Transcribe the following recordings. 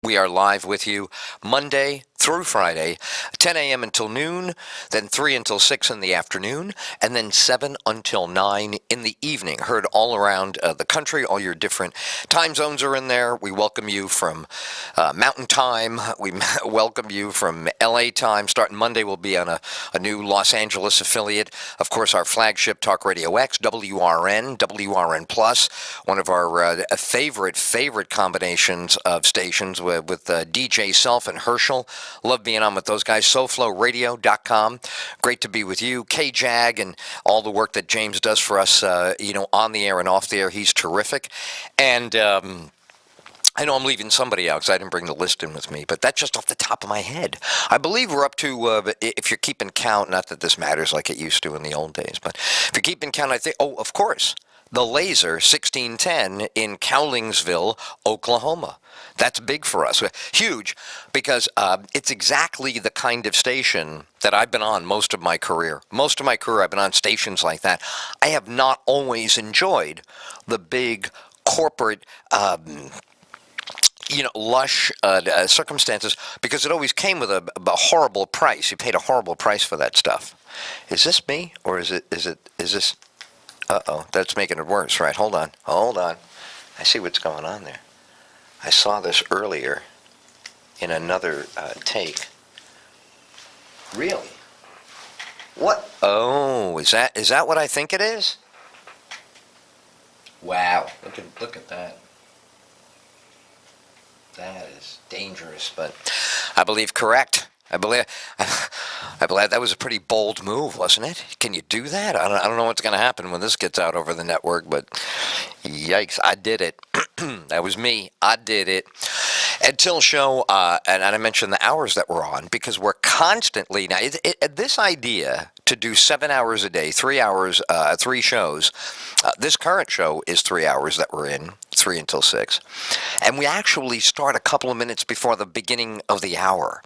We are live with you Monday through Friday, 10 a.m. until noon, then 3 until 6 in the afternoon, and then 7 until 9 in the evening. Heard all around the country. All your different time zones are in there. We welcome you from Mountain Time. We welcome you from LA time. Starting Monday, we'll be on a new Los Angeles affiliate. Of course, our flagship Talk Radio X, WRN, WRN Plus, one of our favorite combinations of stations with DJ Self and Herschel. Love being on with those guys. SoFloRadio.com. Great to be with you. KJAG and all the work that James does for us, on the air and off the air. He's terrific. And I know I'm leaving somebody out because I didn't bring the list in with me, but that's just off the top of my head. I believe we're up to, if you're keeping count, not that this matters like it used to in the old days, but if you're keeping count, I think, of course, the Laser 1610 in Cowlingsville, Oklahoma. That's big for us. Huge, because it's exactly the kind of station that I've been on most of my career. Most of my career, I've been on stations like that. I have not always enjoyed the big corporate lush circumstances, because it always came with a horrible price. You paid a horrible price for that stuff. Is this me, or is this? Uh-oh, that's making it worse, right? Hold on. I see what's going on there. I saw this earlier in another take. Really? What? Oh, is that what I think it is? Wow, look at that. That is dangerous, but I believe correct. I believe that was a pretty bold move, wasn't it? Can you do that? I don't know what's going to happen when this gets out over the network, but yikes, I did it. That was me. I did it. Ed Till Show, and I mentioned the hours that we're on, because we're constantly, now, this idea to do 7 hours a day, 3 hours, 3 shows, this current show is 3 hours that we're in, 3 until 6, and we actually start a couple of minutes before the beginning of the hour.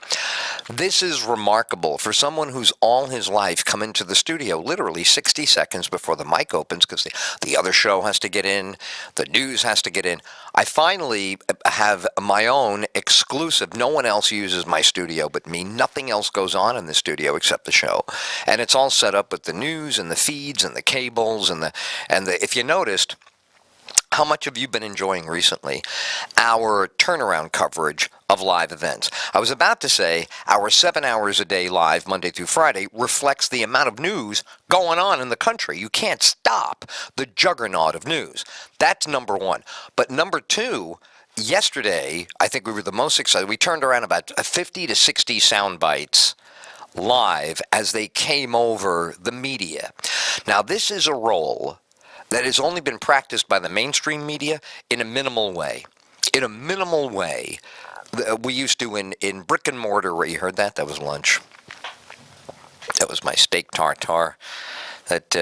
This is remarkable for someone who's all his life come into the studio literally 60 seconds before the mic opens, because the other show has to get in, the news has to get in. I finally have my own exclusive. No one else uses my studio but me. Nothing else goes on in the studio except the show. And it's all set up with the news and the feeds and the cables and the if you noticed, how much have you been enjoying recently our turnaround coverage of live events? I was about to say our 7 hours a day live, Monday through Friday, reflects the amount of news going on in the country. You can't stop the juggernaut of news. That's number one. But number two, yesterday, I think we were the most excited. We turned around about 50 to 60 sound bites live as they came over the media. Now, this is a role that has only been practiced by the mainstream media in a minimal way. In a minimal way. We used to in brick and mortar, where you heard that? That was lunch. That was my steak tartare that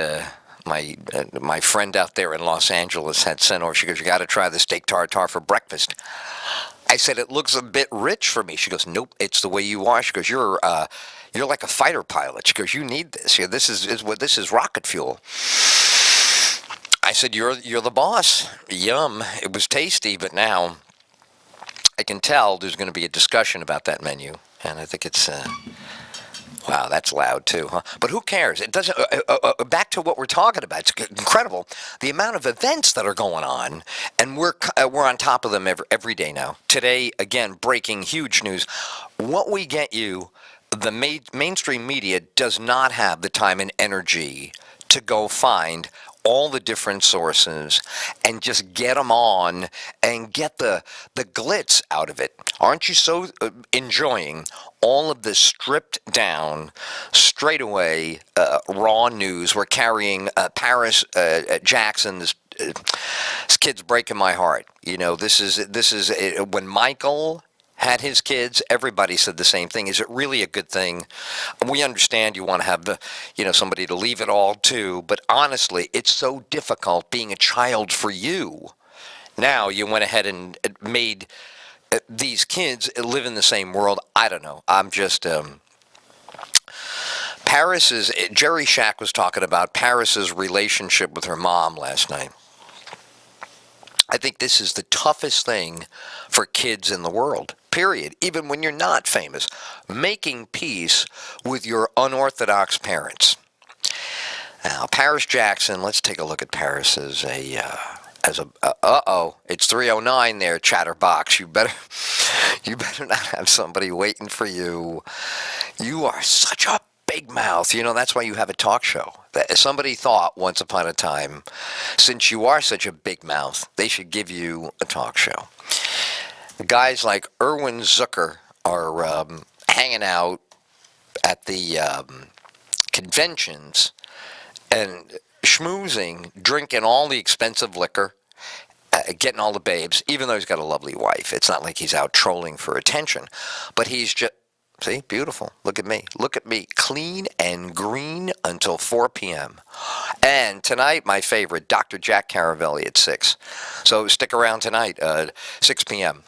my friend out there in Los Angeles had sent over. She goes, "You got to try the steak tartare for breakfast." I said, "It looks a bit rich for me." She goes, "Nope, it's the way you are." She goes, "You're like a fighter pilot." She goes, "You need this. Yeah, this is rocket fuel." I said, you're the boss. Yum. It was tasty, but now I can tell there's going to be a discussion about that menu. And I think it's, wow, that's loud too, huh? But who cares? It doesn't, back to what we're talking about. It's incredible. The amount of events that are going on, and we're on top of them every day now. Today, again, breaking huge news. What we get you, the mainstream media does not have the time and energy to go find all the different sources and just get them on and get the glitz out of it. Aren't you so enjoying all of the stripped down, straight away raw news? We're carrying Paris Jackson. This kid's breaking my heart. You know, this is when Michael had his kids, everybody said the same thing. Is it really a good thing? We understand you want to have somebody to leave it all to, but honestly, it's so difficult being a child for you. Now you went ahead and made these kids live in the same world. I don't know. I'm just Jerry Shack was talking about Paris's relationship with her mom last night. I think this is the toughest thing for kids in the world. period, even when you're not famous. Making peace with your unorthodox parents. Now, Paris Jackson, let's take a look at Paris as it's 3:09 there, Chatterbox. You better not have somebody waiting for you. You are such a big mouth. That's why you have a talk show. Somebody thought once upon a time, since you are such a big mouth, they should give you a talk show. Guys like Erwin Zucker are hanging out at the conventions and schmoozing, drinking all the expensive liquor, getting all the babes, even though he's got a lovely wife. It's not like he's out trolling for attention, but he's just, see, beautiful. Look at me, clean and green until 4 p.m. And tonight, my favorite, Dr. Jack Caravelli at 6. So stick around tonight, 6 p.m.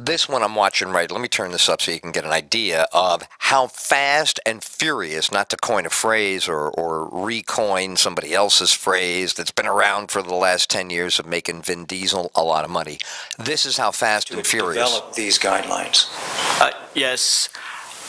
This one I'm watching right. Let me turn this up so you can get an idea of how fast and furious, not to coin a phrase or recoin somebody else's phrase that's been around for the last 10 years of making Vin Diesel a lot of money. This is how fast and furious. Develop these guidelines. Yes.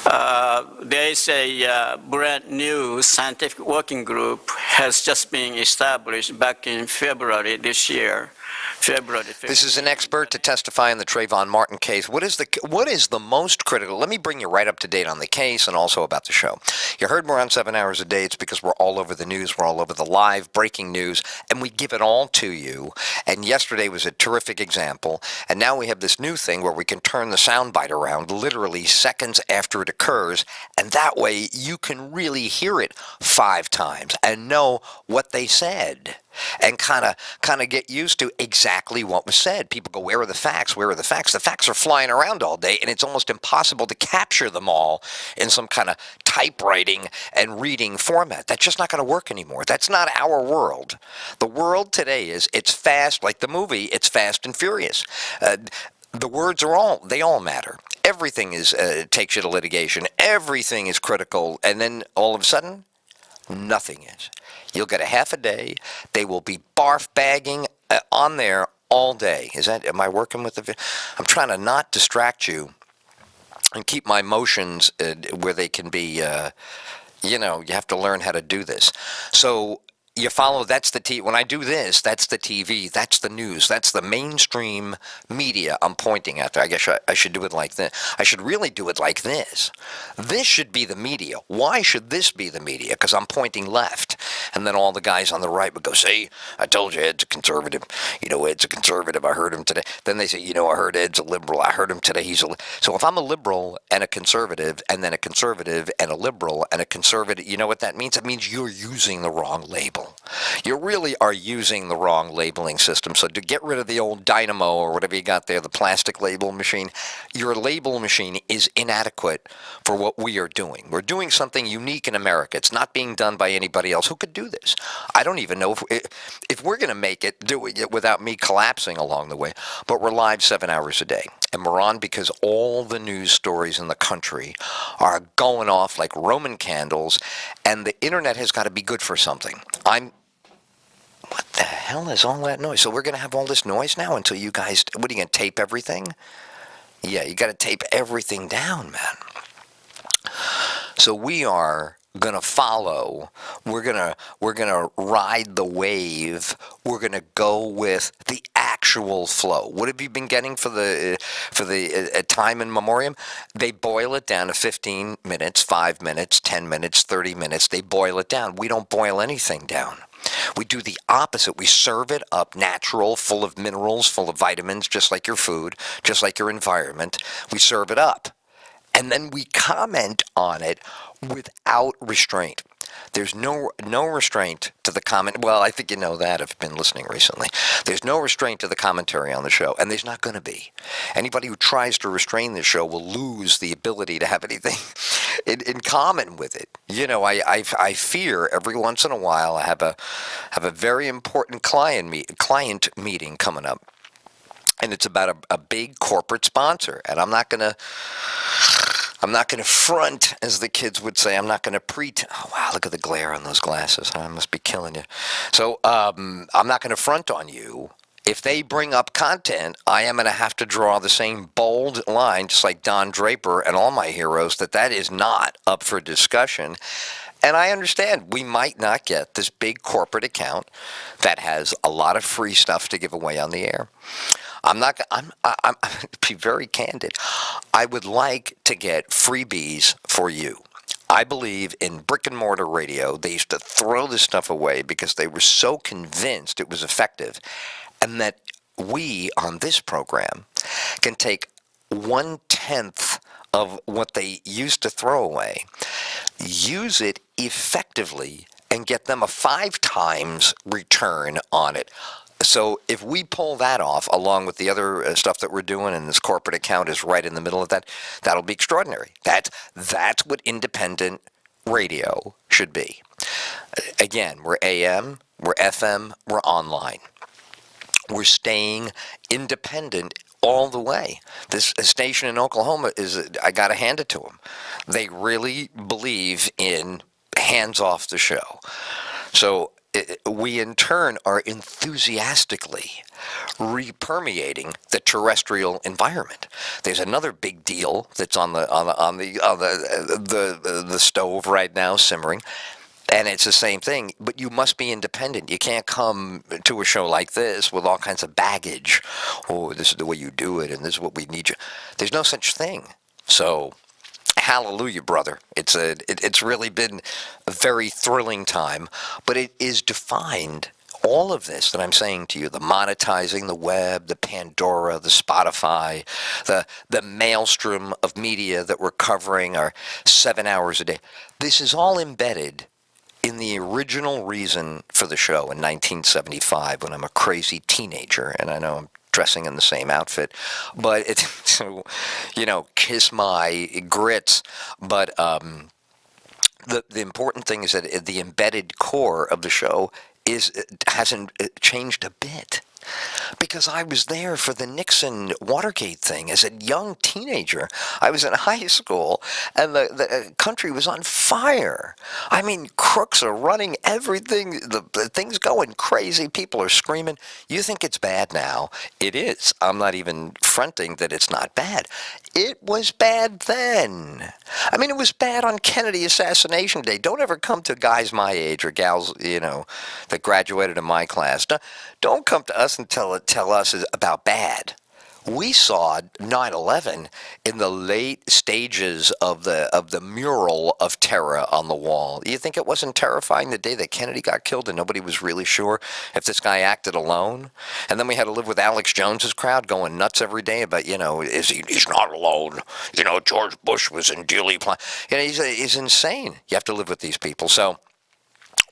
There is a brand new scientific working group has just been established back in February this year. February 15th. This is an expert to testify in the Trayvon Martin case. What is the most critical? Let me bring you right up to date on the case and also about the show. You heard we're on 7 hours a day. It's because we're all over the news. We're all over the live breaking news, and we give it all to you. And yesterday was a terrific example. And now we have this new thing where we can turn the soundbite around literally seconds after it occurs, and that way you can really hear it 5 times and know what they said. And kind of get used to exactly what was said. People go, where are the facts? Where are the facts? The facts are flying around all day, and it's almost impossible to capture them all in some kind of typewriting and reading format. That's just not going to work anymore. That's not our world. The world today it's fast, like the movie, it's Fast and Furious. The words they all matter. Everything takes you to litigation. Everything is critical, and then all of a sudden, nothing is. You'll get a half a day. They will be barf bagging on there all day. Am I working with I'm trying to not distract you and keep my motions where they can be, you have to learn how to do this. So you follow, that's the when I do this, that's the TV, that's the news, that's the mainstream media I'm pointing at there. I guess I should do it like this. I should really do it like this. This should be the media. Why should this be the media? Because I'm pointing left. And then all the guys on the right would go, see, I told you Ed's a conservative. Ed's a conservative. I heard him today. Then they say, I heard Ed's a liberal. I heard him today. So if I'm a liberal and a conservative, and then a conservative and a liberal and a conservative, you know what that means? It means you're using the wrong label. You really are using the wrong labeling system. So to get rid of the old Dynamo or whatever you got there, the plastic label machine, your label machine is inadequate for what we are doing. We're doing something unique in America. It's not being done by anybody else. Who could do this? I don't even know if we're going to make it, doing it without me collapsing along the way. But we're live 7 hours a day. And we're on because all the news stories in the country are going off like Roman candles, and the internet has got to be good for something. What the hell is all that noise? So we're going to have all this noise now until you guys, what are you going to tape everything? Yeah, you got to tape everything down, man. So we are going to follow. We're going to ride the wave. We're going to go with the actual flow. What have you been getting for the time in memoriam? They boil it down to 15 minutes, 5 minutes, 10 minutes, 30 minutes. They boil it down. We don't boil anything down. We do the opposite. We serve it up natural, full of minerals, full of vitamins, just like your food, just like your environment. We serve it up. And then we comment on it without restraint. There's no restraint to the comment. Well, I think you know that if you've been listening recently. There's no restraint to the commentary on the show, and there's not going to be. Anybody who tries to restrain the show will lose the ability to have anything in common with it. I fear every once in a while I have a very important client meeting coming up, and it's about a big corporate sponsor, and I'm not going to front, as the kids would say. I'm not going to oh, wow, look at the glare on those glasses. I must be killing you. So I'm not going to front on you If they bring up content, I am going to have to draw the same bold line, just like Don Draper and all my heroes, that is not up for discussion. And I understand we might not get this big corporate account that has a lot of free stuff to give away on the air. I'm to be very candid. I would like to get freebies for you. I believe in brick and mortar radio. They used to throw this stuff away because they were so convinced it was effective, and that we on this program can take 1/10 of what they used to throw away, use it effectively, and get them a 5 times return on it. So if we pull that off, along with the other stuff that we're doing, and this corporate account is right in the middle of that, that'll be extraordinary. That's what independent radio should be. Again, we're AM, we're FM, we're online. We're staying independent all the way. This station in Oklahoma I got to hand it to them. They really believe in hands off the show. So we in turn are enthusiastically re-permeating the terrestrial environment. There's another big deal that's on the stove right now, simmering. And it's the same thing, but you must be independent. You can't come to a show like this with all kinds of baggage. Oh, this is the way you do it, and this is what we need you. There's no such thing. So, hallelujah, brother. It's really been a very thrilling time, but it is defined. All of this that I'm saying to you, the monetizing, the web, the Pandora, the Spotify, the maelstrom of media that we're covering are 7 hours a day. This is all embedded in the original reason for the show in 1975, when I'm a crazy teenager, and I know I'm dressing in the same outfit, but it's, kiss my grits. But the important thing is that the embedded core of the show hasn't changed a bit. Because I was there for the Nixon Watergate thing as a young teenager. I was in high school, and the country was on fire. I mean, crooks are running everything. The thing's going crazy. People are screaming. You think it's bad now? It is. I'm not even fronting that it's not bad. It was bad then. I mean, it was bad on Kennedy Assassination Day. Don't ever come to guys my age or gals, that graduated in my class. Don't come to us and tell us about bad. We saw 9/11 in the late stages of the mural of terror on the wall. You think it wasn't terrifying the day that Kennedy got killed and nobody was really sure if this guy acted alone? And then we had to live with Alex Jones's crowd going nuts every day about, he's not alone. George Bush was in Dealey Plaza. He's insane. You have to live with these people. So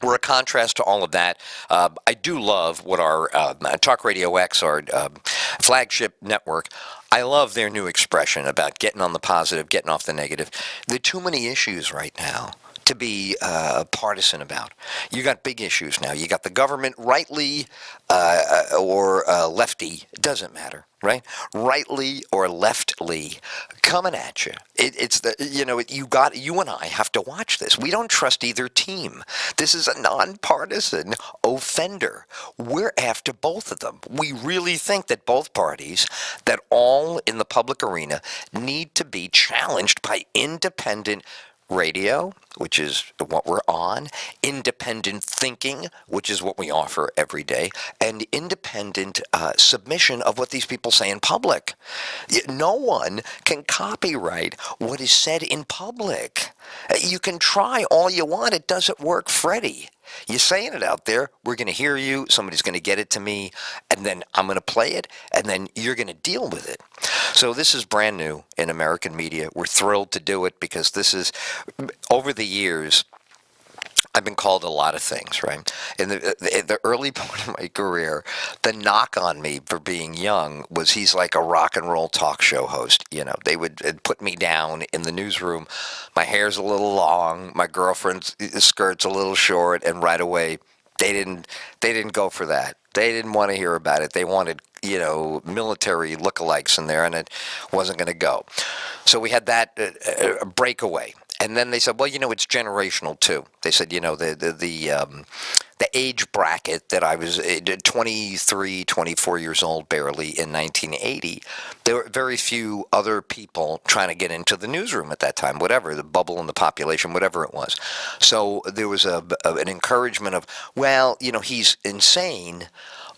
we're a contrast to all of that. I do love what our Talk Radio X, our flagship network, I love their new expression about getting on the positive, getting off the negative. There are too many issues right now to be partisan about. You got big issues now. You got the government, rightly or lefty, it doesn't matter, right? Rightly or leftly, coming at you. You and I have to watch this. We don't trust either team. This is a nonpartisan offender. We're after both of them. We really think that both parties, that all in the public arena, need to be challenged by independent radio, which is what we're on, independent thinking, which is what we offer every day, and independent submission of what these people say in public. No one can copyright what is said in public. You can try all you want. It doesn't work, Freddie. You're saying it out there. We're going to hear you. Somebody's going to get it to me, and then I'm going to play it, and then you're going to deal with it. So this is brand new in American media. We're thrilled to do it because this is, over the years, I've been called a lot of things, right? In the early part of my career, the knock on me for being young was he's like a rock and roll talk show host. They would put me down in the newsroom. My hair's a little long, my girlfriend's skirt's a little short, and right away, they didn't go for that. They didn't want to hear about it. They wanted, military lookalikes in there, and it wasn't going to go. So we had that breakaway. And then they said, well, it's generational too. They said, they the age bracket that I was 23, 24 years old barely in 1980, there were very few other people trying to get into the newsroom at that time, whatever, the bubble in the population, whatever it was. So there was an encouragement of, well, he's insane,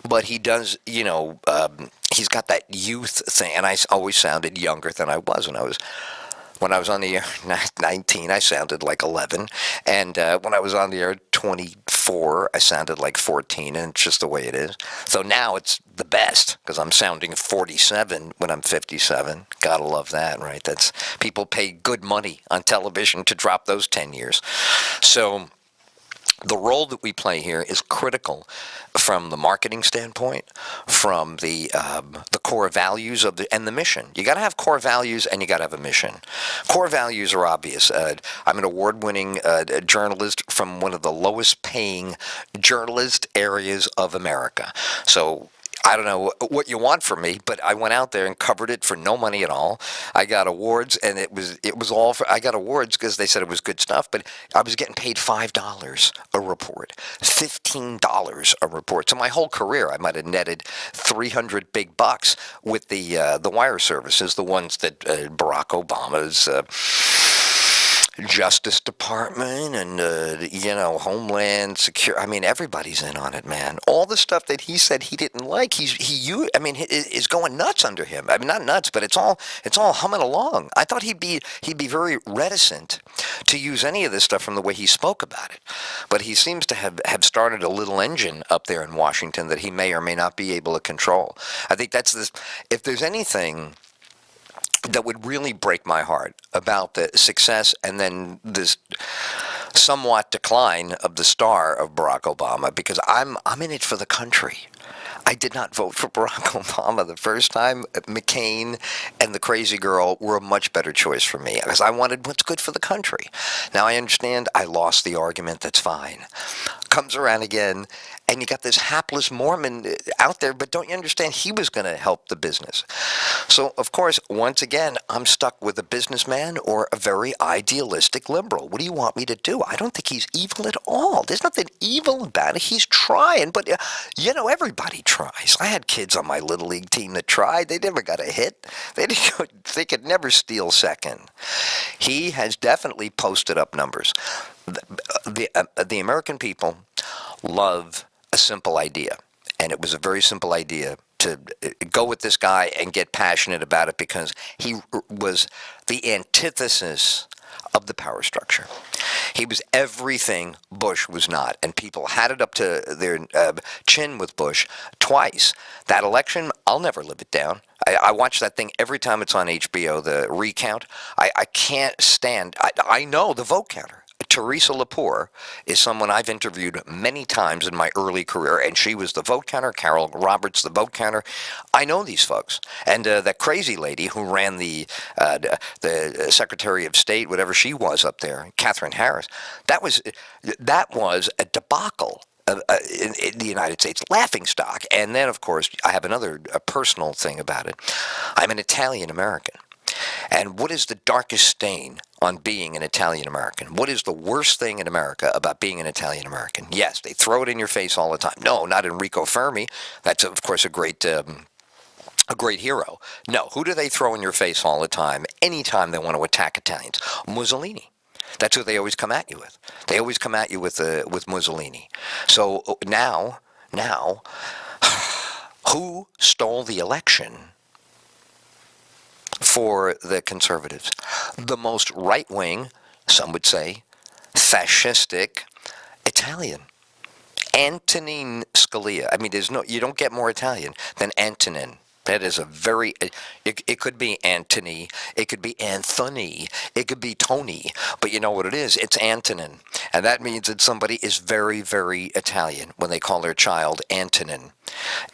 but he does, he's got that youth thing. And I always sounded younger than I was when I was on the air 19, I sounded like 11. And when I was on the air 24, I sounded like 14. And it's just the way it is. So now it's the best because I'm sounding 47 when I'm 57. Gotta love that, right? That's people pay good money on television to drop those 10 years. So the role that we play here is critical from the marketing standpoint, from the core values and the mission. You got to have core values and you got to have a mission. Core values are obvious. I'm an award-winning journalist from one of the lowest-paying journalist areas of America. So I don't know what you want from me, but I went out there and covered it for no money at all. I got awards, and it was all for. I got awards because they said it was good stuff, but I was getting paid $5 a report, $15 a report. So my whole career, I might have netted 300 big bucks with the wire services, the ones that Barack Obama's. Justice Department and Homeland Security. I mean, everybody's in on it, man. All the stuff that he said he didn't like, is going nuts under him. I mean, not nuts, but it's all humming along. I thought he'd be very reticent to use any of this stuff from the way he spoke about it, but he seems to have started a little engine up there in Washington that he may or may not be able to control. I think that's this. If there's anything that would really break my heart about the success and then this somewhat decline of the star of Barack Obama, because I'm in it for the country. I did not vote for Barack Obama the first time. McCain and the crazy girl were a much better choice for me because I wanted what's good for the country. Now I understand I lost the argument. That's fine. Comes around again, and you got this hapless Mormon out there, but don't you understand he was going to help the business? So, of course, once again, I'm stuck with a businessman or a very idealistic liberal. What do you want me to do? I don't think he's evil at all. There's nothing evil about it. He's trying, but, everybody tries. I had kids on my Little League team that tried. They never got a hit. They could never steal second. He has definitely posted up numbers. The American people love a simple idea, and it was a very simple idea to go with this guy and get passionate about it because he was the antithesis of the power structure. He was everything Bush was not, and people had it up to their chin with Bush twice. That election, I'll never live it down. I watch that thing every time it's on HBO, the recount. I can't stand, I know the vote counter. Teresa Lepore is someone I've interviewed many times in my early career, and she was the vote counter. Carol Roberts, the vote counter. I know these folks. And that crazy lady who ran the Secretary of State, whatever she was up there, Catherine Harris, that was a debacle in the United States, laughingstock. And then, of course, I have another personal thing about it. I'm an Italian American. And what is the darkest stain on being an Italian American? What is the worst thing in America about being an Italian American? Yes, they throw it in your face all the time. No, not Enrico Fermi. That's, of course, a great hero. No, who do they throw in your face all the time, anytime they want to attack Italians? Mussolini. That's who they always come at you with. They always come at you with Mussolini. So now, who stole the election for the conservatives? The most right-wing, some would say, fascistic Italian. Antonin Scalia. I mean, you don't get more Italian than Antonin. That is a very, it could be Antony, it could be Anthony, it could be Tony, but you know what it is? It's Antonin. And that means that somebody is very, very Italian when they call their child Antonin.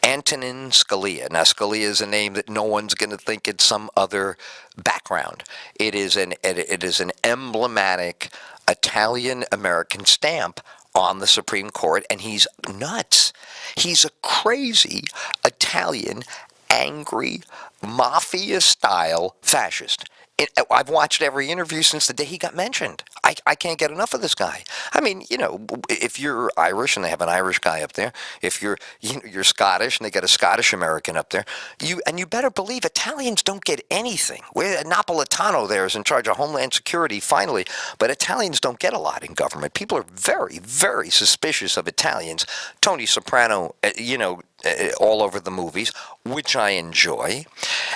Antonin Scalia. Now, Scalia is a name that no one's going to think it's some other background. It is an emblematic Italian-American stamp on the Supreme Court, and he's nuts. He's a crazy Italian angry, mafia-style fascist. I've watched every interview since the day he got mentioned. I can't get enough of this guy. I mean, if you're Irish and they have an Irish guy up there, if you're Scottish and they got a Scottish American up there, you better believe Italians don't get anything. Napolitano there is in charge of Homeland Security finally, but Italians don't get a lot in government. People are very, very suspicious of Italians. Tony Soprano, all over the movies, which I enjoy.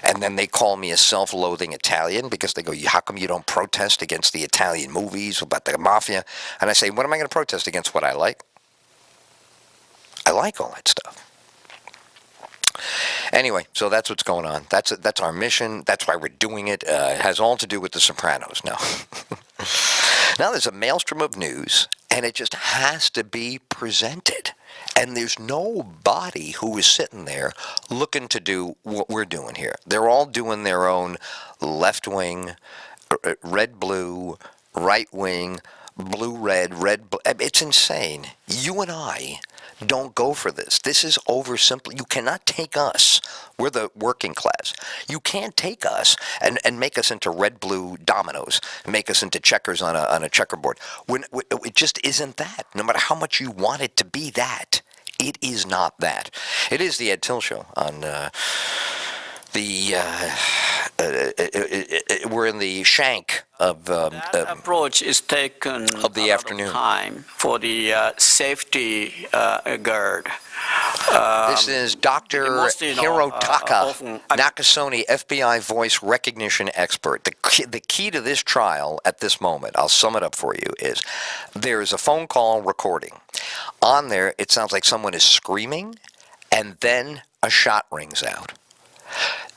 And then they call me a self-loathing Italian because they go, how come you don't protest against the Italian movies about the mafia? And I say, what am I going to protest against? What I like? I like all that stuff. Anyway, so that's what's going on. That's our mission. That's why we're doing it. It has all to do with The Sopranos now. Now there's a maelstrom of news, and it just has to be presented. And there's nobody who is sitting there looking to do what we're doing here. They're all doing their own left-wing, red-blue, right-wing, blue-red, red-blue. It's insane. You and I don't go for this. This is oversimple. You cannot take us. We're the working class. You can't take us and make us into red-blue dominoes, and make us into checkers on a checkerboard. It just isn't that. No matter how much you want it to be that, it is not that. It is the Ed Till Show on we're in the shank of That approach is taken of the a lot afternoon. of time for the safety guard. This is Dr. mostly, Hirotaka often- Nakasone, FBI voice recognition expert. The key to this trial at this moment, I'll sum it up for you, is there is a phone call recording. On there, it sounds like someone is screaming, and then a shot rings out.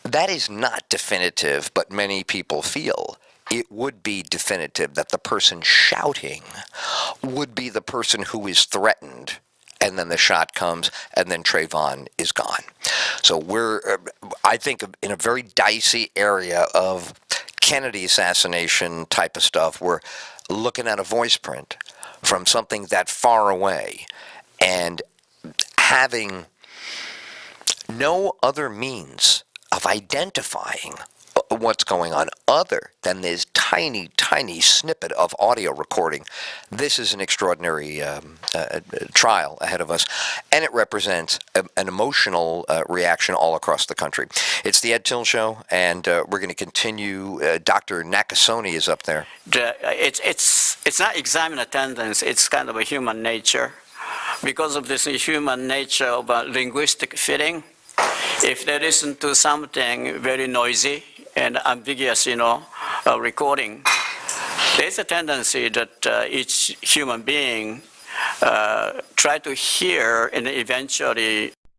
That is not definitive, but many people feel it would be definitive that the person shouting would be the person who is threatened, and then the shot comes, and then Trayvon is gone. So we're, I think, in a very dicey area of Kennedy assassination type of stuff. We're looking at a voice print from something that far away, and having no other means of identifying what's going on other than this tiny, tiny snippet of audio recording. This is an extraordinary trial ahead of us, and it represents an emotional reaction all across the country. It's the Ed Till Show, and we're going to continue. Dr. Nakasone is up there. It's not exam attendance, it's kind of a human nature. Because of this human nature of linguistic fitting, if they listen to something very noisy and ambiguous, recording, there's a tendency that each human being try to hear and eventually